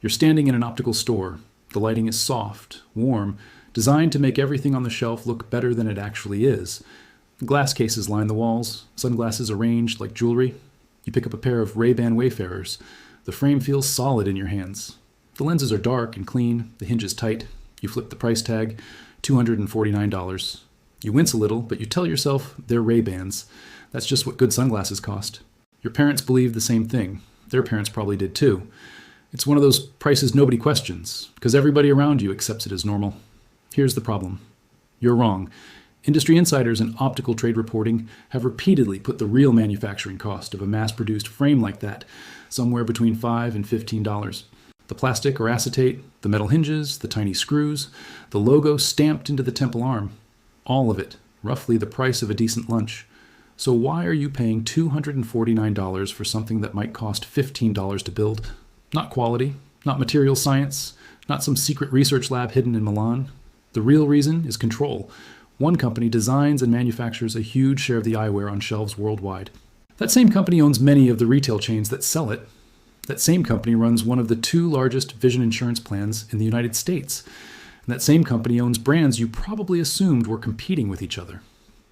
You're standing in an optical store. The lighting is soft, warm, designed to make everything on the shelf look better than it actually is. Glass cases line the walls, sunglasses arranged like jewelry. You pick up a pair of Ray-Ban Wayfarers. The frame feels solid in your hands. The lenses are dark and clean, the hinge is tight. You flip the price tag, $249. You wince a little, but you tell yourself they're Ray-Bans. That's just what good sunglasses cost. Your parents believe the same thing. Their parents probably did too. It's one of those prices nobody questions, because everybody around you accepts it as normal. Here's the problem. You're wrong. Industry insiders and optical trade reporting have repeatedly put the real manufacturing cost of a mass-produced frame like that somewhere between $5 and $15. The plastic or acetate, the metal hinges, the tiny screws, the logo stamped into the temple arm. All of it, roughly the price of a decent lunch. So why are you paying $249 for something that might cost $15 to build? Not quality, not material science, not some secret research lab hidden in Milan. The real reason is control. One company designs and manufactures a huge share of the eyewear on shelves worldwide. That same company owns many of the retail chains that sell it. That same company runs one of the 2 largest vision insurance plans in the United States. And that same company owns brands you probably assumed were competing with each other.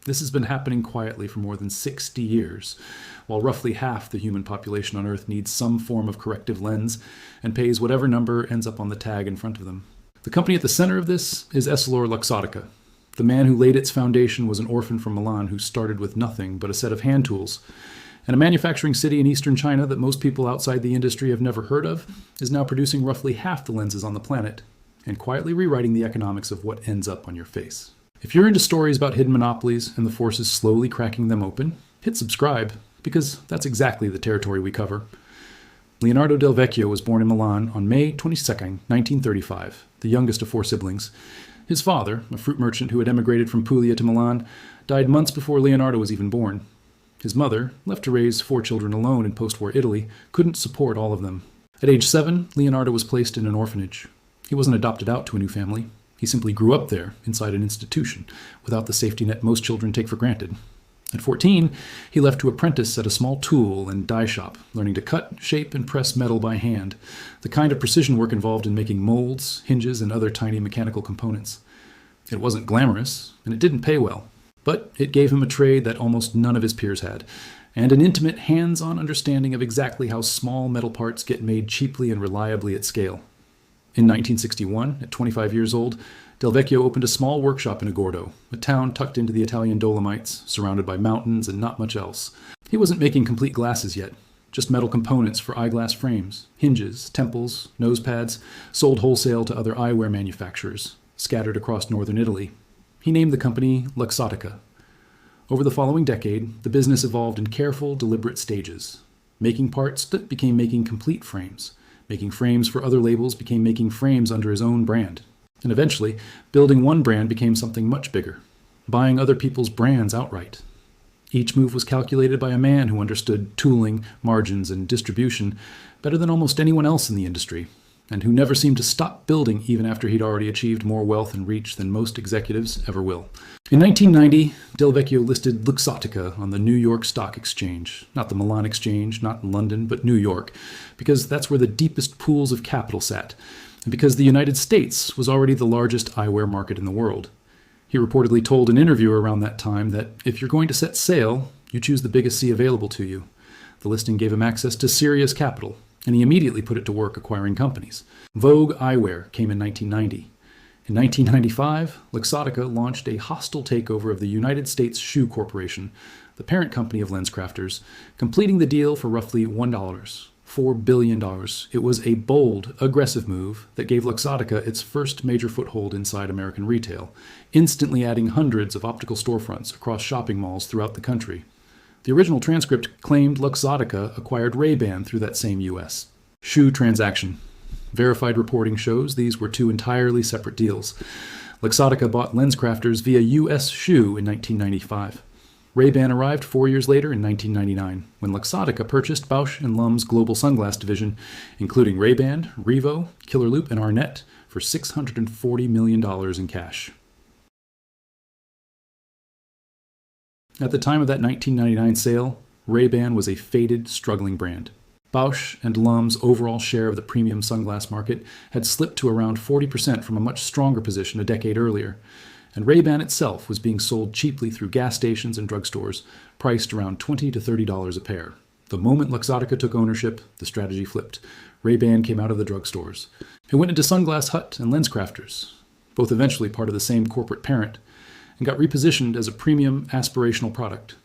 This has been happening quietly for more than 60 years, while roughly half the human population on Earth needs some form of corrective lens and pays whatever number ends up on the tag in front of them. The company at the center of this is EssilorLuxottica. The man who laid its foundation was an orphan from Milan who started with nothing but a set of hand tools. And a manufacturing city in eastern China that most people outside the industry have never heard of is now producing roughly half the lenses on the planet and quietly rewriting the economics of what ends up on your face. If you're into stories about hidden monopolies and the forces slowly cracking them open, hit subscribe, because that's exactly the territory we cover. Leonardo Del Vecchio was born in Milan on May 22, 1935, the youngest of 4 siblings. His father, a fruit merchant who had emigrated from Puglia to Milan, died months before Leonardo was even born. His mother, left to raise 4 children alone in post-war Italy, couldn't support all of them. At age 7, Leonardo was placed in an orphanage. He wasn't adopted out to a new family. He simply grew up there, inside an institution, without the safety net most children take for granted. At 14, he left to apprentice at a small tool and die shop, learning to cut, shape, and press metal by hand, the kind of precision work involved in making molds, hinges, and other tiny mechanical components. It wasn't glamorous, and it didn't pay well, but it gave him a trade that almost none of his peers had, and an intimate, hands-on understanding of exactly how small metal parts get made cheaply and reliably at scale. In 1961, at 25 years old, Del Vecchio opened a small workshop in Agordo, a town tucked into the Italian Dolomites, surrounded by mountains and not much else. He wasn't making complete glasses yet, just metal components for eyeglass frames, hinges, temples, nose pads, sold wholesale to other eyewear manufacturers, scattered across northern Italy. He named the company Luxottica. Over the following decade, the business evolved in careful, deliberate stages. Making parts became making complete frames. Making frames for other labels became making frames under his own brand. And eventually, building one brand became something much bigger, buying other people's brands outright. Each move was calculated by a man who understood tooling, margins, and distribution better than almost anyone else in the industry, and who never seemed to stop building even after he'd already achieved more wealth and reach than most executives ever will. In 1990, Del Vecchio listed Luxottica on the New York Stock Exchange, not the Milan Exchange, not London, but New York, because that's where the deepest pools of capital sat, and because the United States was already the largest eyewear market in the world. He reportedly told an interviewer around that time that if you're going to set sail, you choose the biggest sea available to you. The listing gave him access to serious capital, and he immediately put it to work acquiring companies. Vogue Eyewear came in 1990. In 1995, Luxottica launched a hostile takeover of the United States Shoe Corporation, the parent company of LensCrafters, completing the deal for roughly $1, $4 billion. It was a bold, aggressive move that gave Luxottica its first major foothold inside American retail, instantly adding hundreds of optical storefronts across shopping malls throughout the country. The original transcript claimed Luxottica acquired Ray-Ban through that same U.S. shoe transaction. Verified reporting shows these were 2 entirely separate deals. Luxottica bought LensCrafters via U.S. Shoe in 1995. Ray-Ban arrived 4 years later in 1999, when Luxottica purchased Bausch & Lomb's global sunglass division, including Ray-Ban, Revo, Killer Loop, and Arnett, for $640 million in cash. At the time of that 1999 sale, Ray-Ban was a faded, struggling brand. Bausch and Lomb's overall share of the premium sunglass market had slipped to around 40% from a much stronger position a decade earlier, and Ray-Ban itself was being sold cheaply through gas stations and drugstores, priced around $20 to $30 a pair. The moment Luxottica took ownership, the strategy flipped. Ray-Ban came out of the drugstores. It went into Sunglass Hut and LensCrafters, both eventually part of the same corporate parent, and got repositioned as a premium aspirational product.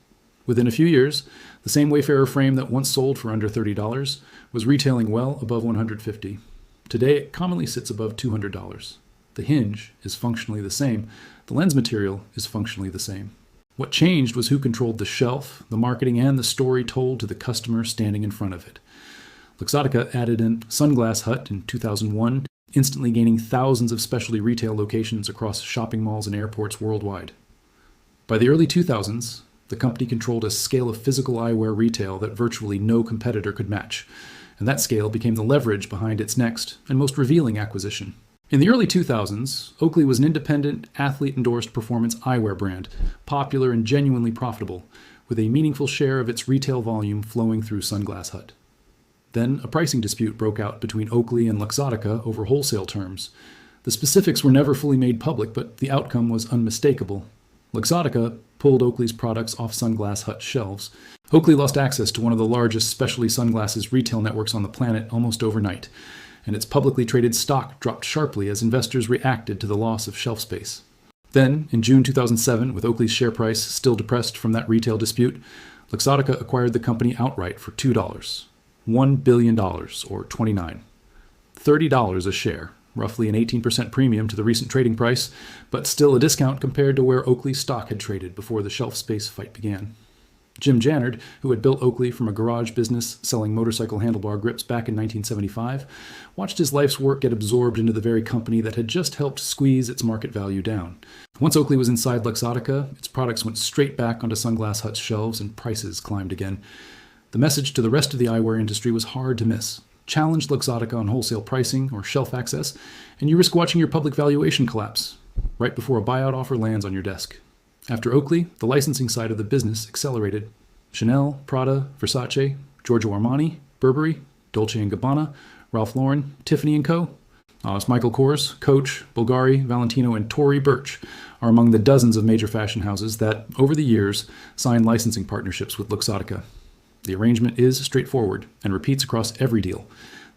Within a few years, the same Wayfarer frame that once sold for under $30 was retailing well above $150. Today, it commonly sits above $200. The hinge is functionally the same. The lens material is functionally the same. What changed was who controlled the shelf, the marketing, and the story told to the customer standing in front of it. Luxottica added in Sunglass Hut in 2001, instantly gaining thousands of specialty retail locations across shopping malls and airports worldwide. By the early 2000s, the company controlled a scale of physical eyewear retail that virtually no competitor could match, and that scale became the leverage behind its next and most revealing acquisition. In the early 2000s, Oakley was an independent, athlete-endorsed performance eyewear brand, popular and genuinely profitable, with a meaningful share of its retail volume flowing through Sunglass Hut. Then a pricing dispute broke out between Oakley and Luxottica over wholesale terms. The specifics were never fully made public, but the outcome was unmistakable. Luxottica pulled Oakley's products off Sunglass Hut shelves. Oakley lost access to one of the largest specialty sunglasses retail networks on the planet almost overnight, and its publicly traded stock dropped sharply as investors reacted to the loss of shelf space. Then, in June 2007, with Oakley's share price still depressed from that retail dispute, Luxottica acquired the company outright for $2. $1 billion, or $29. $30 a share, roughly an 18% premium to the recent trading price, but still a discount compared to where Oakley's stock had traded before the shelf space fight began. Jim Jannard, who had built Oakley from a garage business selling motorcycle handlebar grips back in 1975, watched his life's work get absorbed into the very company that had just helped squeeze its market value down. Once Oakley was inside Luxottica, its products went straight back onto Sunglass Hut's shelves and prices climbed again. The message to the rest of the eyewear industry was hard to miss. Challenge Luxottica on wholesale pricing or shelf access, and you risk watching your public valuation collapse right before a buyout offer lands on your desk. After Oakley, the licensing side of the business accelerated. Chanel, Prada, Versace, Giorgio Armani, Burberry, Dolce & Gabbana, Ralph Lauren, Tiffany & Co., Michael Kors, Coach, Bulgari, Valentino, and Tory Burch are among the dozens of major fashion houses that, over the years, signed licensing partnerships with Luxottica. The arrangement is straightforward and repeats across every deal.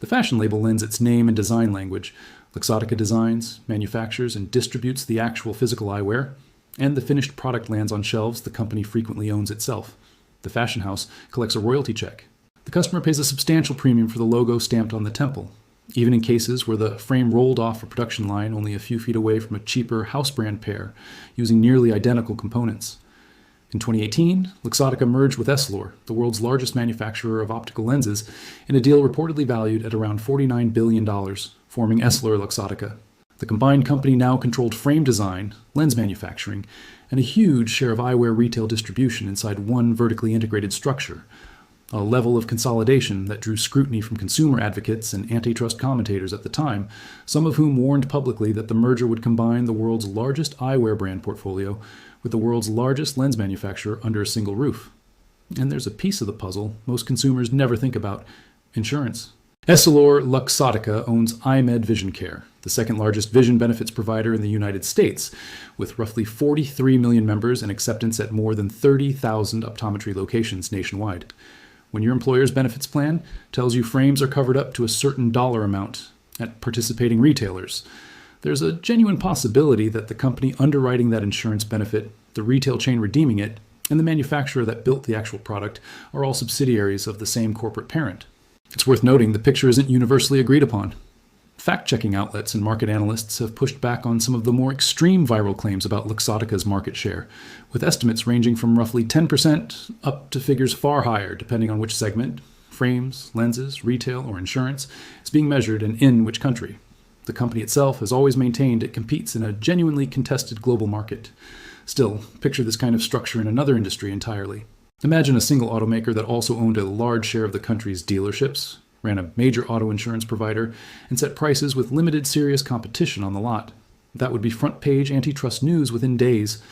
The fashion label lends its name and design language. Luxottica designs, manufactures, and distributes the actual physical eyewear, and the finished product lands on shelves the company frequently owns itself. The fashion house collects a royalty check. The customer pays a substantial premium for the logo stamped on the temple, even in cases where the frame rolled off a production line only a few feet away from a cheaper house brand pair, using nearly identical components. In 2018, Luxottica merged with Essilor, the world's largest manufacturer of optical lenses, in a deal reportedly valued at around $49 billion, forming Essilor-Luxottica. The combined company now controlled frame design, lens manufacturing, and a huge share of eyewear retail distribution inside one vertically integrated structure, a level of consolidation that drew scrutiny from consumer advocates and antitrust commentators at the time, some of whom warned publicly that the merger would combine the world's largest eyewear brand portfolio with the world's largest lens manufacturer under a single roof. And there's a piece of the puzzle most consumers never think about: insurance. Essilor-Luxottica owns EyeMed Vision Care, the second largest vision benefits provider in the United States, with roughly 43 million members and acceptance at more than 30,000 optometry locations nationwide. When your employer's benefits plan tells you frames are covered up to a certain dollar amount at participating retailers, there's a genuine possibility that the company underwriting that insurance benefit, the retail chain redeeming it, and the manufacturer that built the actual product are all subsidiaries of the same corporate parent. It's worth noting the picture isn't universally agreed upon. Fact-checking outlets and market analysts have pushed back on some of the more extreme viral claims about Luxottica's market share, with estimates ranging from roughly 10% up to figures far higher, depending on which segment, frames, lenses, retail, or insurance, is being measured and in which country. The company itself has always maintained it competes in a genuinely contested global market. Still, picture this kind of structure in another industry entirely. Imagine a single automaker that also owned a large share of the country's dealerships, ran a major auto insurance provider, and set prices with limited serious competition on the lot. That would be front-page antitrust news within days.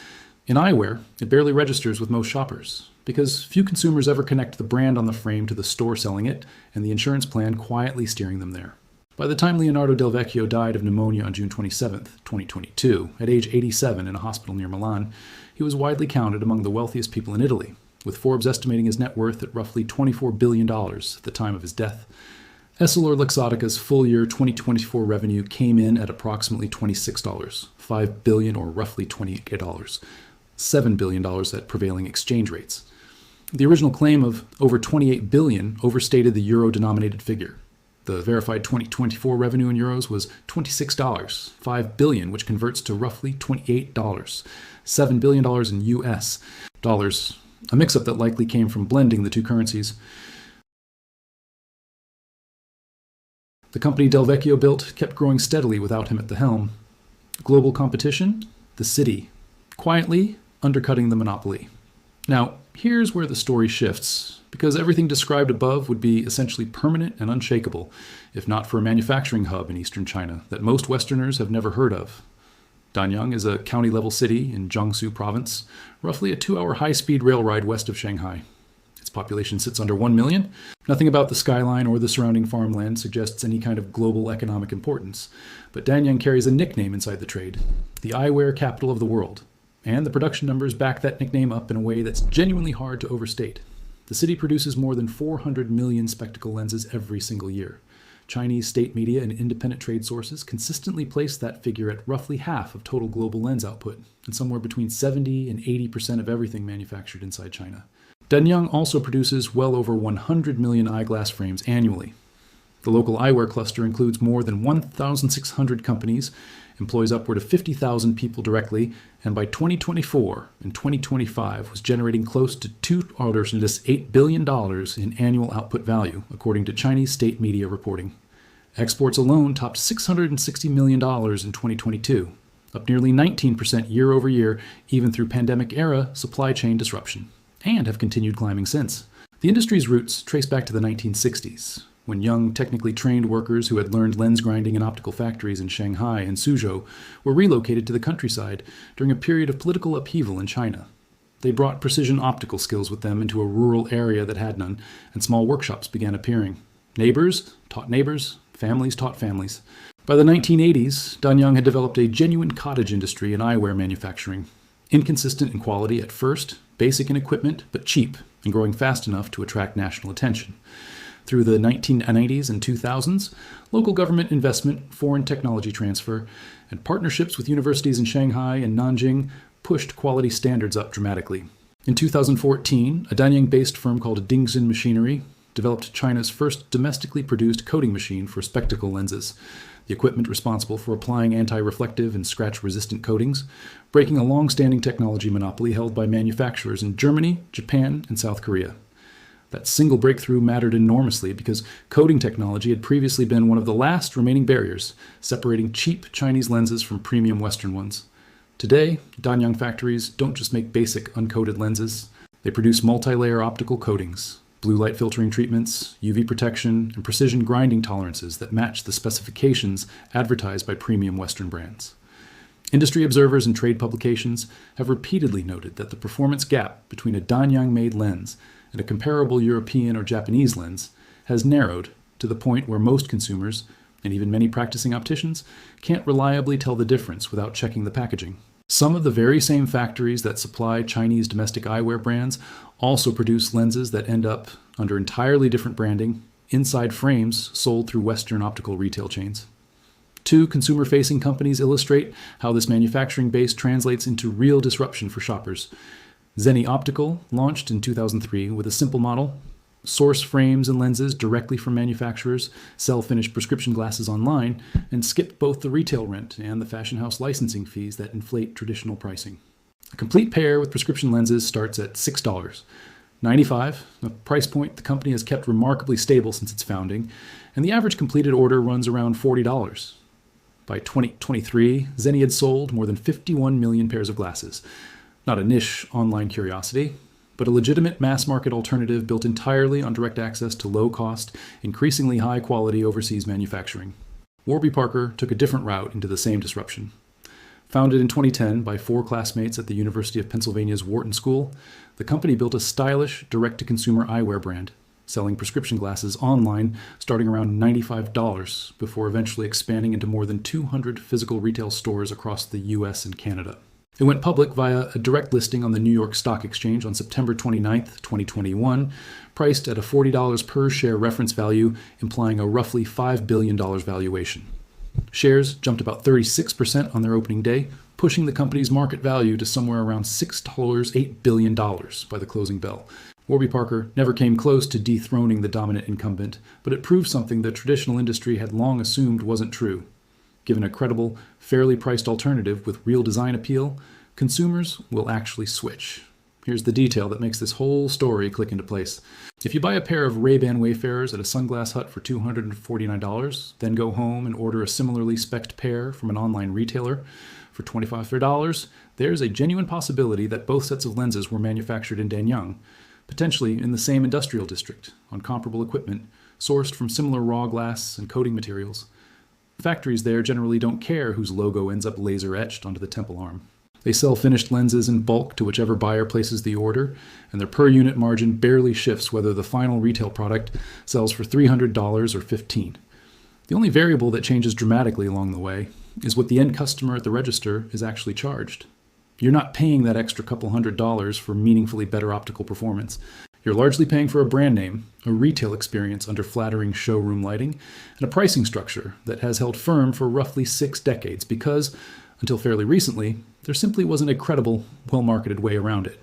In eyewear, it barely registers with most shoppers, because few consumers ever connect the brand on the frame to the store selling it, and the insurance plan quietly steering them there. By the time Leonardo Del Vecchio died of pneumonia on June 27, 2022, at age 87 in a hospital near Milan, he was widely counted among the wealthiest people in Italy, with Forbes estimating his net worth at roughly $24 billion at the time of his death. EssilorLuxottica's full-year 2024 revenue came in at approximately $26, $5 billion or roughly $28, $7 billion at prevailing exchange rates. The original claim of over $28 billion overstated the euro-denominated figure. The verified 2024 revenue in euros was $26, $5 billion, which converts to roughly $28, $7 billion in US dollars, a mix-up that likely came from blending the two currencies. The company Del Vecchio built kept growing steadily without him at the helm. Global competition? The city. Quietly undercutting the monopoly. Now, here's where the story shifts, because everything described above would be essentially permanent and unshakable, if not for a manufacturing hub in eastern China that most Westerners have never heard of. Danyang is a county-level city in Jiangsu province, roughly a 2-hour high-speed rail ride west of Shanghai. Its population sits under 1 million. Nothing about the skyline or the surrounding farmland suggests any kind of global economic importance, but Danyang carries a nickname inside the trade, the eyewear capital of the world. And the production numbers back that nickname up in a way that's genuinely hard to overstate. The city produces more than 400 million spectacle lenses every single year. Chinese state media and independent trade sources consistently place that figure at roughly half of total global lens output, and somewhere between 70 and 80% of everything manufactured inside China. Danyang also produces well over 100 million eyeglass frames annually. The local eyewear cluster includes more than 1,600 companies, employs upward of 50,000 people directly, and by 2024 and 2025 was generating close to $8 billion in annual output value, according to Chinese state media reporting. Exports alone topped $660 million in 2022, up nearly 19% year over year, even through pandemic-era supply chain disruption, and have continued climbing since. The industry's roots trace back to the 1960s, when young, technically trained workers who had learned lens grinding in optical factories in Shanghai and Suzhou were relocated to the countryside during a period of political upheaval in China. They brought precision optical skills with them into a rural area that had none, and small workshops began appearing. Neighbors taught neighbors, families taught families. By the 1980s, Danyang had developed a genuine cottage industry in eyewear manufacturing. Inconsistent in quality at first, basic in equipment, but cheap, and growing fast enough to attract national attention. Through the 1990s and 2000s, local government investment, foreign technology transfer, and partnerships with universities in Shanghai and Nanjing pushed quality standards up dramatically. In 2014, a Danyang-based firm called Dingxin Machinery developed China's first domestically produced coating machine for spectacle lenses, the equipment responsible for applying anti-reflective and scratch-resistant coatings, breaking a long-standing technology monopoly held by manufacturers in Germany, Japan, and South Korea. That single breakthrough mattered enormously because coating technology had previously been one of the last remaining barriers, separating cheap Chinese lenses from premium Western ones. Today, Danyang factories don't just make basic uncoated lenses. They produce multi-layer optical coatings, blue light filtering treatments, UV protection, and precision grinding tolerances that match the specifications advertised by premium Western brands. Industry observers and trade publications have repeatedly noted that the performance gap between a Danyang-made lens and a comparable European or Japanese lens has narrowed to the point where most consumers, and even many practicing opticians, can't reliably tell the difference without checking the packaging. Some of the very same factories that supply Chinese domestic eyewear brands also produce lenses that end up under entirely different branding, inside frames sold through Western optical retail chains. Two consumer-facing companies illustrate how this manufacturing base translates into real disruption for shoppers. Zenni Optical launched in 2003 with a simple model: source frames and lenses directly from manufacturers, sell finished prescription glasses online, and skip both the retail rent and the fashion house licensing fees that inflate traditional pricing. A complete pair with prescription lenses starts at $6.95, a price point the company has kept remarkably stable since its founding, and the average completed order runs around $40. By 2023, Zenni had sold more than 51 million pairs of glasses. Not a niche online curiosity, but a legitimate mass-market alternative built entirely on direct access to low-cost, increasingly high-quality overseas manufacturing. Warby Parker took a different route into the same disruption. Founded in 2010 by 4 classmates at the University of Pennsylvania's Wharton School, the company built a stylish, direct-to-consumer eyewear brand, selling prescription glasses online starting around $95 before eventually expanding into more than 200 physical retail stores across the US and Canada. It went public via a direct listing on the New York Stock Exchange on September 29, 2021, priced at a $40 per share reference value, implying a roughly $5 billion valuation. Shares jumped about 36% on their opening day, pushing the company's market value to somewhere around $8 billion by the closing bell. Warby Parker never came close to dethroning the dominant incumbent, but it proved something the traditional industry had long assumed wasn't true. Given a credible, fairly priced alternative with real design appeal, consumers will actually switch. Here's the detail that makes this whole story click into place. If you buy a pair of Ray-Ban Wayfarers at a Sunglass Hut for $249, then go home and order a similarly spec'd pair from an online retailer for $25, there's a genuine possibility that both sets of lenses were manufactured in Danyang, potentially in the same industrial district, on comparable equipment, sourced from similar raw glass and coating materials. Factories there generally don't care whose logo ends up laser etched onto the temple arm. They sell finished lenses in bulk to whichever buyer places the order, and their per-unit margin barely shifts whether the final retail product sells for $300 or $15. The only variable that changes dramatically along the way is what the end customer at the register is actually charged. You're not paying that extra couple $100 for meaningfully better optical performance. You're largely paying for a brand name, a retail experience under flattering showroom lighting, and a pricing structure that has held firm for roughly 6 decades because, until fairly recently, there simply wasn't a credible, well-marketed way around it.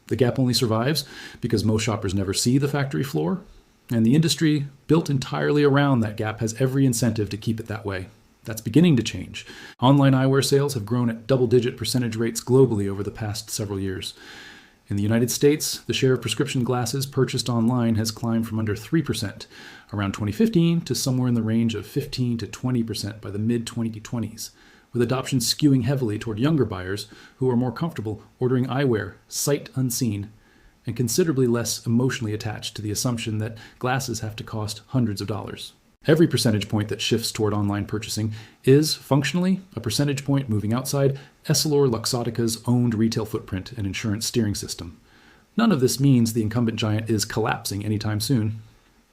The gap only survives because most shoppers never see the factory floor, and the industry built entirely around that gap has every incentive to keep it that way. That's beginning to change. Online eyewear sales have grown at double-digit percentage rates globally over the past several years. In the United States, the share of prescription glasses purchased online has climbed from under 3% around 2015 to somewhere in the range of 15 to 20% by the mid-2020s, with adoption skewing heavily toward younger buyers who are more comfortable ordering eyewear sight unseen and considerably less emotionally attached to the assumption that glasses have to cost hundreds of dollars. Every percentage point that shifts toward online purchasing is, functionally, a percentage point moving outside Essilor-Luxottica's owned retail footprint and insurance steering system. None of this means the incumbent giant is collapsing anytime soon.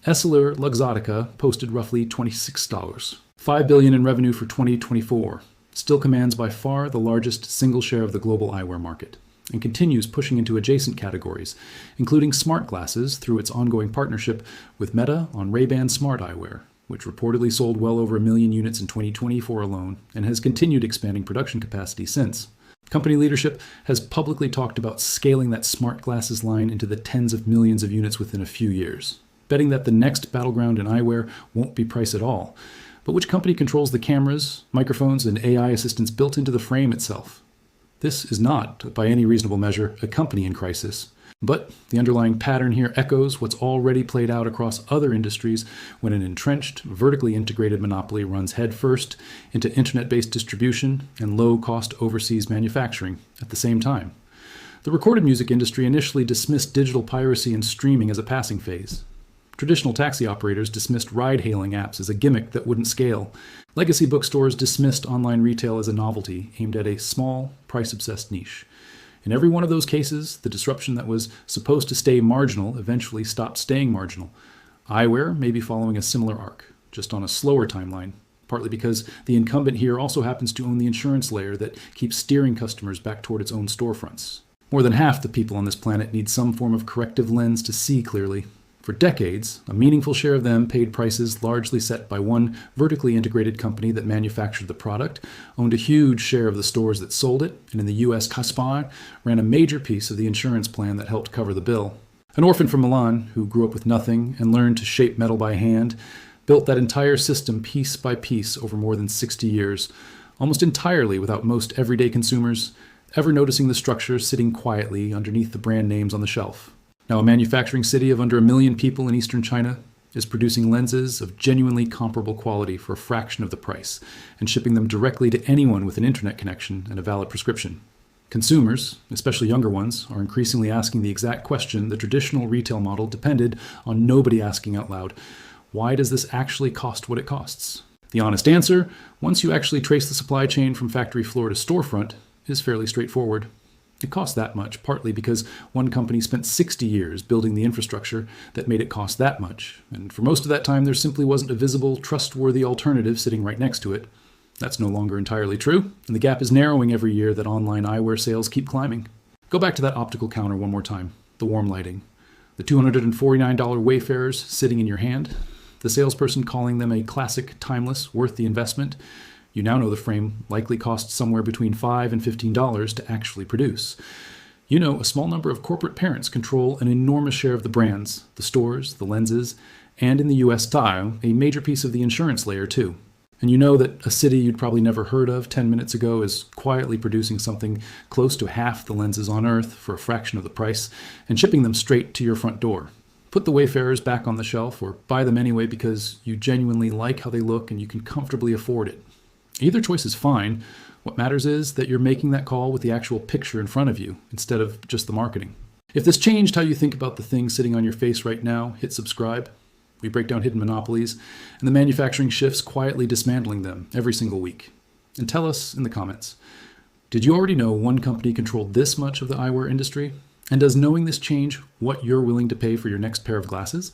Essilor-Luxottica posted roughly $26, $5 billion in revenue for 2024, still commands by far the largest single share of the global eyewear market, and continues pushing into adjacent categories, including smart glasses through its ongoing partnership with Meta on Ray-Ban Smart Eyewear, which reportedly sold well over 1 million units in 2024 alone and has continued expanding production capacity since. Company leadership has publicly talked about scaling that smart glasses line into the tens of millions of units within a few years, betting that the next battleground in eyewear won't be price at all. But which company controls the cameras, microphones, and AI assistants built into the frame itself? This is not, by any reasonable measure, a company in crisis. But the underlying pattern here echoes what's already played out across other industries when an entrenched, vertically integrated monopoly runs headfirst into internet-based distribution and low-cost overseas manufacturing at the same time. The recorded music industry initially dismissed digital piracy and streaming as a passing phase. Traditional taxi operators dismissed ride-hailing apps as a gimmick that wouldn't scale. Legacy bookstores dismissed online retail as a novelty aimed at a small, price-obsessed niche. In every one of those cases, the disruption that was supposed to stay marginal eventually stopped staying marginal. Eyewear may be following a similar arc, just on a slower timeline, partly because the incumbent here also happens to own the insurance layer that keeps steering customers back toward its own storefronts. More than half the people on this planet need some form of corrective lens to see clearly. For decades, a meaningful share of them paid prices largely set by one vertically integrated company that manufactured the product, owned a huge share of the stores that sold it, and in the US, Caspar ran a major piece of the insurance plan that helped cover the bill. An orphan from Milan, who grew up with nothing and learned to shape metal by hand, built that entire system piece by piece over more than 60 years, almost entirely without most everyday consumers ever noticing the structure sitting quietly underneath the brand names on the shelf. Now, a manufacturing city of under 1 million people in eastern China is producing lenses of genuinely comparable quality for a fraction of the price and shipping them directly to anyone with an internet connection and a valid prescription. Consumers, especially younger ones, are increasingly asking the exact question the traditional retail model depended on nobody asking out loud. Why does this actually cost what it costs? The honest answer, once you actually trace the supply chain from factory floor to storefront, is fairly straightforward. It cost that much, partly because one company spent 60 years building the infrastructure that made it cost that much, and for most of that time there simply wasn't a visible, trustworthy alternative sitting right next to it. That's no longer entirely true, and the gap is narrowing every year that online eyewear sales keep climbing. Go back to that optical counter one more time, the warm lighting. The $249 Wayfarers sitting in your hand, the salesperson calling them a classic, timeless, worth the investment. You now know the frame likely costs somewhere between $5 and $15 to actually produce. You know a small number of corporate parents control an enormous share of the brands, the stores, the lenses, and in the US style, a major piece of the insurance layer too. And you know that a city you'd probably never heard of 10 minutes ago is quietly producing something close to half the lenses on Earth for a fraction of the price and shipping them straight to your front door. Put the Wayfarers back on the shelf or buy them anyway because you genuinely like how they look and you can comfortably afford it. Either choice is fine. What matters is that you're making that call with the actual picture in front of you instead of just the marketing. If this changed how you think about the things sitting on your face right now, hit subscribe. We break down hidden monopolies and the manufacturing shifts quietly dismantling them every single week. And tell us in the comments, did you already know one company controlled this much of the eyewear industry? And does knowing this change what you're willing to pay for your next pair of glasses?